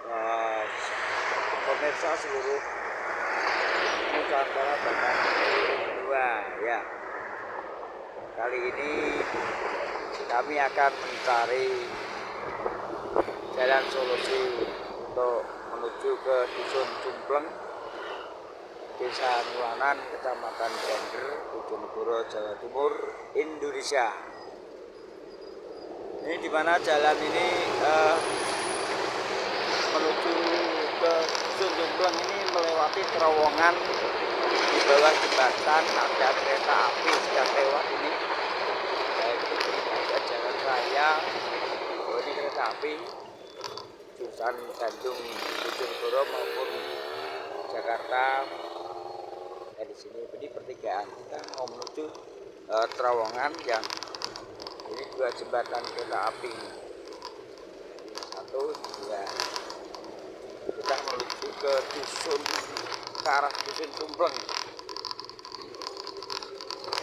eh, pemirsa seluruh Nusantara bahkan dua ya. Kali ini kami akan mencari jalan solusi untuk menuju ke Dusun Cumpleng, Desa Nulanan, Kecamatan Gender, Bojonegoro, Jawa Timur, Indonesia. Ini dimana jalan ini menuju ke Dusun Cumpleng ini melewati terowongan. Di bawah jembatan ada kereta api sedang lewat ini, baik ada jalan raya, ini kereta api jurusan Bandung Bojonegoro maupun Jakarta. Dari sini ini pertigaan kita mau menuju terowongan yang ini dua jembatan kereta api, satu dua. Kita menuju ke dusun, ke arah Dusun Cumpleng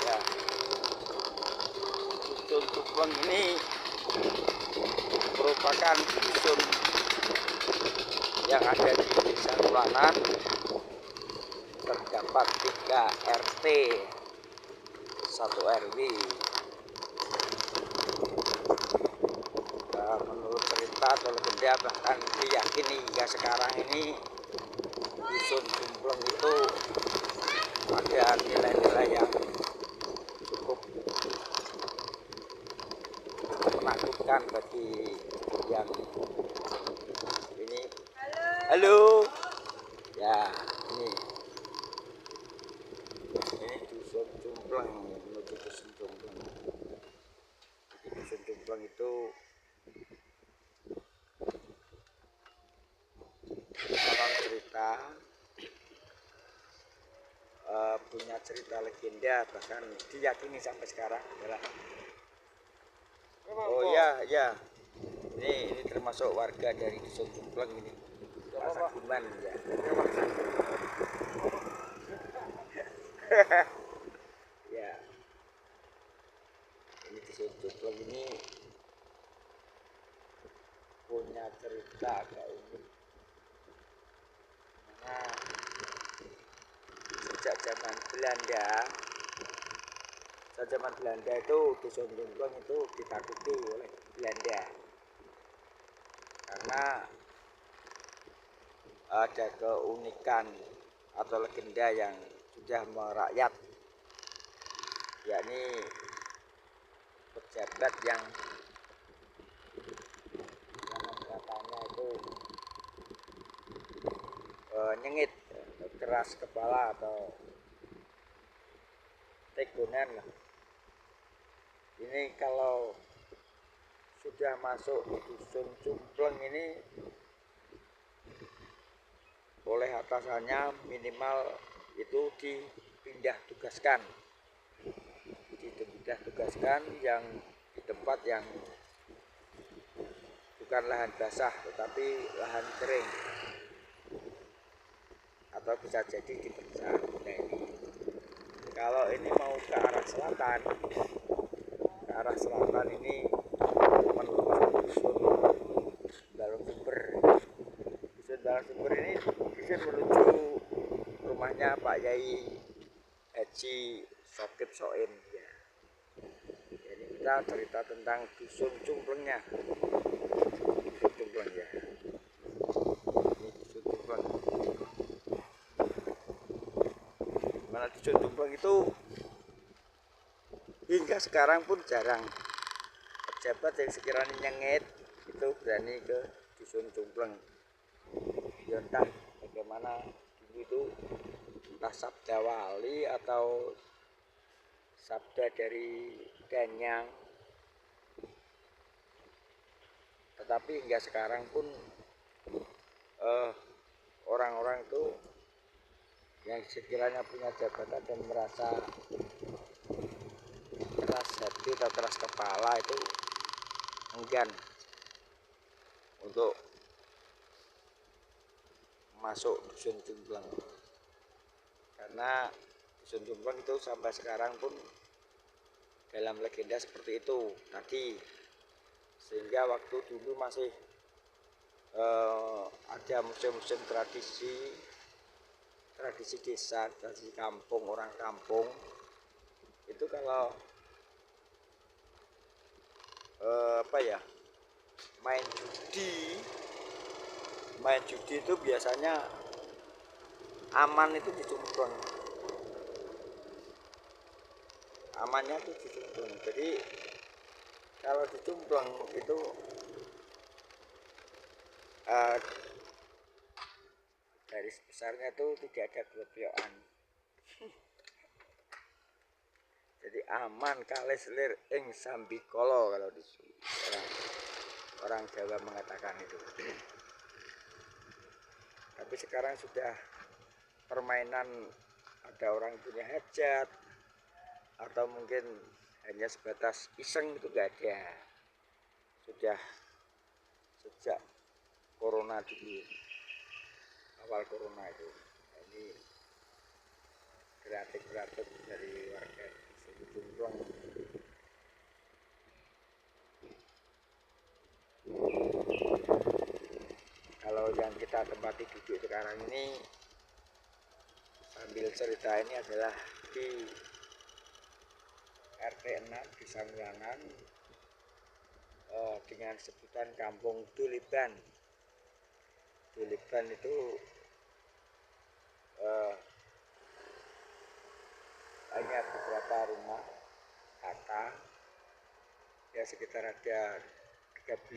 ya. Dusun Cumpleng ini merupakan dusun yang ada di Desa Nulanan. Terdapat 3 RT 1 RW. Menurut cerita atau legenda, bahkan diyakini hingga sekarang ini Dusun Cumpleng itu ada nilai-nilai yang cukup menakutkan bagi yang ini. Halo ya, ini Dusun Cumpleng, menuju Dusun Cumpleng. Di Dusun Cumpleng itu konon cerita, punya cerita legenda, bahkan diyakini sampai sekarang adalah ya ini termasuk warga dari Dusun Cumpleng ini, Masa Guman ya. Ya, ini Dusun Cumpleng ini punya cerita agak unik. Nah, sejak zaman Belanda itu Dusun Cumpleng itu ditakuti oleh Belanda karena ada keunikan atau legenda yang sudah merakyat, yakni pejabat yang katanya itu nyengit, keras kepala atau tegunan lah. Ini kalau sudah masuk Dusun Cumpleng ini oleh atasannya minimal itu dipindah tugaskan yang di tempat yang bukan lahan basah tetapi lahan kering, atau bisa jadi dipecat. Nah, kalau ini mau ke arah selatan ini menuju Dusun Balong Sumber. Dusun Balong Sumber ini bisa menuju rumahnya Pak Yai Haji Sokip Soin ya. Jadi kita cerita tentang Dusun Cumplengnya. Dusun Cumpleng ya. Ini Dusun Cumpleng. Mana Dusun Cumpleng itu hingga sekarang pun jarang pejabat yang sekiranya nyengit itu berani ke Dusun Cumpleng. Ya entah bagaimana dulu itu, entah sabda wali atau sabda dari Danyang, tetapi hingga sekarang pun orang-orang itu yang sekiranya punya jabatan dan merasa keras hati atau keras kepala itu enggan untuk masuk Dusun Cumpleng, karena Dusun Cumpleng itu sampai sekarang pun dalam legenda seperti itu tadi, sehingga waktu dulu masih ada museum-museum tradisi desa, tradisi kampung, orang kampung itu kalau main judi itu biasanya aman itu di Cumpreng. Amannya itu di Cumpreng. Jadi kalau di Cumpreng itu garis besarnya itu tidak ada gelebiokan. Jadi aman kales lir ing sambikala kalau di orang Jawa mengatakan itu. Tapi sekarang sudah permainan, ada orang punya hajat atau mungkin hanya sebatas iseng, itu gak ada. Sudah sejak corona dulu, awal corona itu. Ini kreatif dari warga Cumpreng. Kalau yang kita tempati duduk sekarang ini sambil cerita ini adalah di RT 6 di Sanglangan dengan sebutan Kampung Tuliban. Tuliban itu hanya beberapa rumah kata, ya sekitar ada 13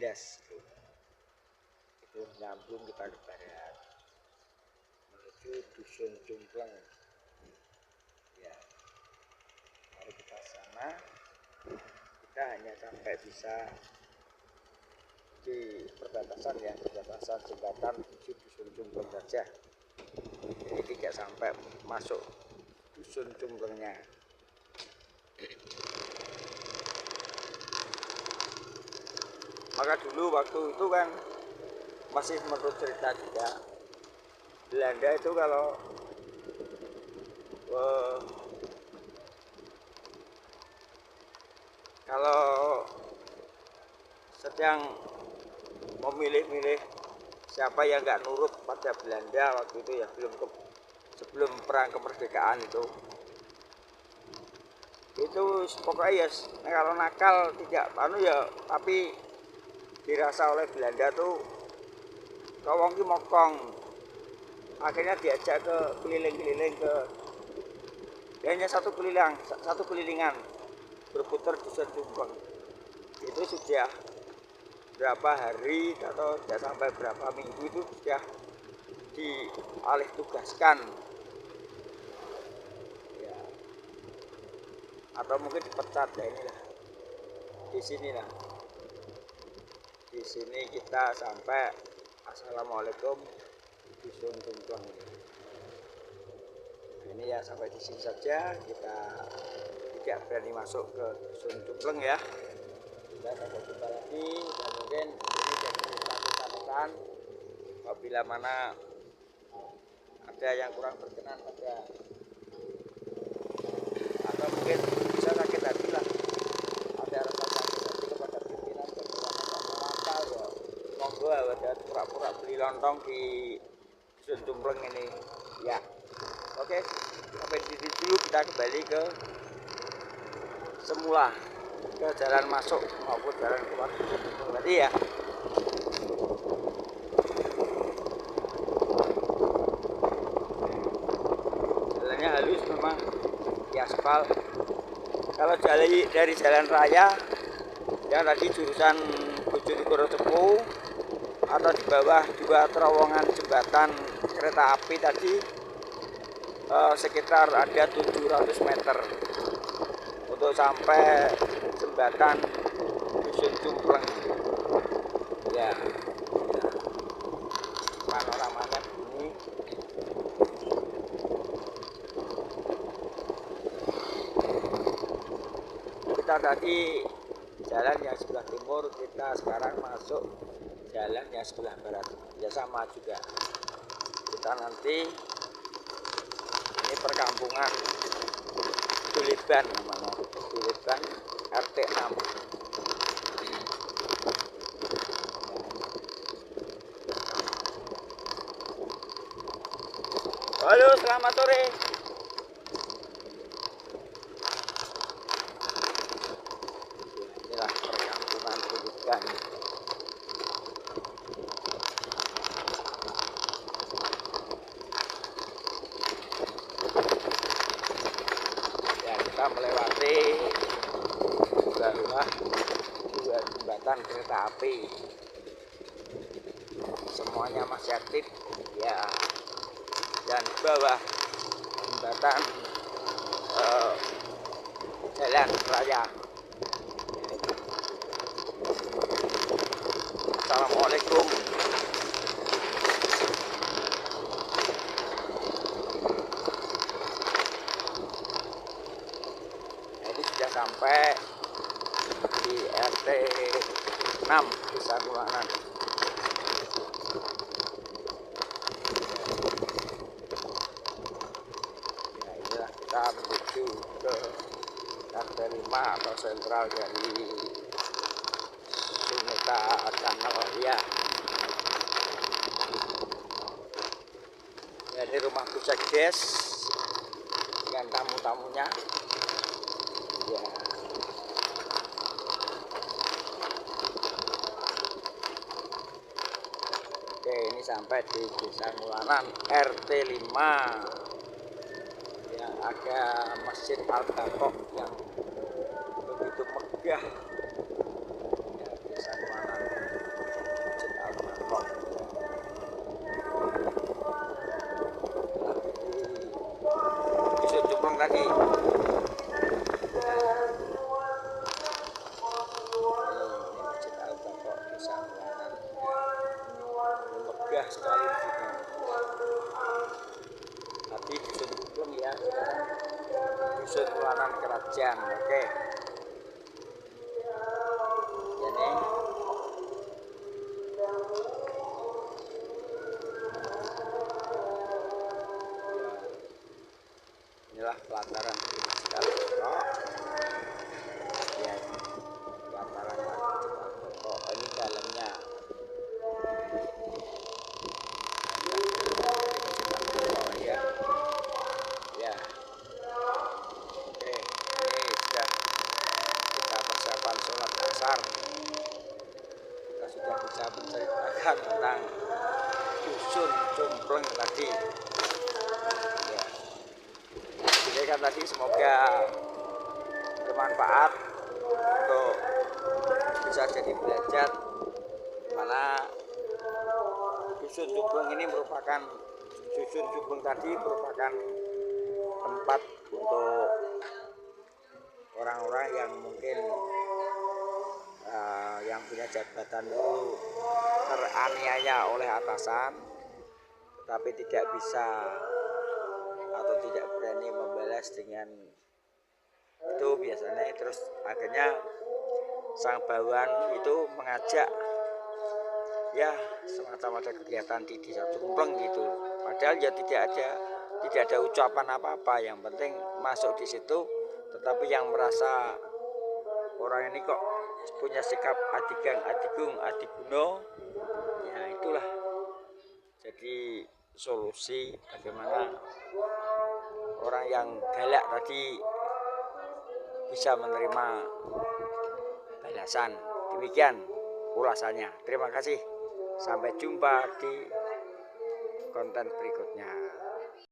itu nyambung kita ke barat menuju Dusun Cumpreng. Ya, mari kita sana. Kita hanya sampai bisa di perbatasan jembatan menuju Dusun Cumpreng saja. Jadi tidak sampai masuk Dusun Cumprengnya. Maka dulu waktu itu kan masih menurut cerita juga, Belanda itu kalau sedang memilih-milih siapa yang nggak nurut pada Belanda waktu itu ya, sebelum perang kemerdekaan itu pokoknya ya kalau nakal tidak tapi dirasa oleh Belanda tuh kawong ki mokong. Akhirnya diajak ke keliling-keliling hanya satu kelilingan berputar di Dusun Cumpreng. Itu sudah berapa hari atau tidak sampai berapa minggu itu sudah dialih tugaskan ya, atau mungkin dipecat ya. Inilah di sini kita sampai assalamualaikum Dusun Cumpreng. Ini ya sampai di sini saja, kita tidak berani masuk ke Dusun Cumpreng ya. Kita sampai jumpa lagi, dan mungkin ini jadi satu catatan apabila mana ada yang kurang berkenan atau mungkin bisa sakit hati lah, ada rasa sakit hati kepada pimpinan nakal ya, monggo ada pura-pura beli lontong di Dusun Cumpreng ini ya. Oke, sampai di sini dulu, kita kembali ke semula, ke jalan masuk maupun jalan keluar tadi ya. Jalannya halus memang, di aspal. Kalau dari jalan raya yang tadi jurusan Bojonegoro Cepu atau di bawah dua terowongan jembatan kereta api tadi, sekitar ada 700 meter untuk sampai jembatan Dusun Cumpreng ya. Panoramanya begini. Kita tadi jalan yang sebelah timur, kita sekarang masuk jalan yang sebelah barat ya, sama juga. Kita nanti ini perkampungan Tuliban namanya, Tuliban RT 6. Halo, selamat sore. Inilah perkampungan pendidikan. Ya, kita melewati dua jembatan kereta api. Semuanya masih aktif ya, dan bawah jembatan jalan raya. Assalamualaikum. Jadi sudah sampai di RT 6 Desa Kulanan. Ya, inilah kita menuju ke RT 5 atau sentral dari Sunita Channel ya. Dari rumah Bu Sekdes dengan tamu-tamunya ya. Oke, ini sampai di Desa Kulanan RT 5 yang ada Masjid Al-Baqarah yang begitu megah ya. Desa Kulanan Masjid Al-Baqarah bisa jumlah tadi. Megah sekali di sini. Tapi dusun Kumpleng ya, dusun Kulanan Kerajaan. Oke. Ini inilah pelataran Masjid Al-Baqarah. Ya, pelataran Masjid Al-Baqarah. Ini dalamnya. Ya. Ya. Oke, ini sudah kita persiapan sholat asar. Kita sudah bisa menceritakan tentang dusun Kumpleng tadi. Ya. Jadi kan tadi semoga bermanfaat untuk bisa jadi belajar mana dusun Kumpleng ini merupakan dusun Kumpleng tadi merupakan tempat untuk orang-orang yang mungkin yang punya jabatan dulu teraniaya oleh atasan tetapi tidak bisa atau tidak berani membalas dengan itu biasanya, terus akhirnya sang bawahan itu mengajak ya semacam ada kegiatan di Desa Kumpleng gitu, padahal ya tidak ada ucapan apa-apa, yang penting masuk di situ. Tetapi yang merasa orang ini kok punya sikap adigang, adigung, adiguno, ya itulah jadi solusi bagaimana orang yang galak tadi bisa menerima balasan. Demikian ulasannya. Terima kasih. Sampai jumpa di konten berikutnya.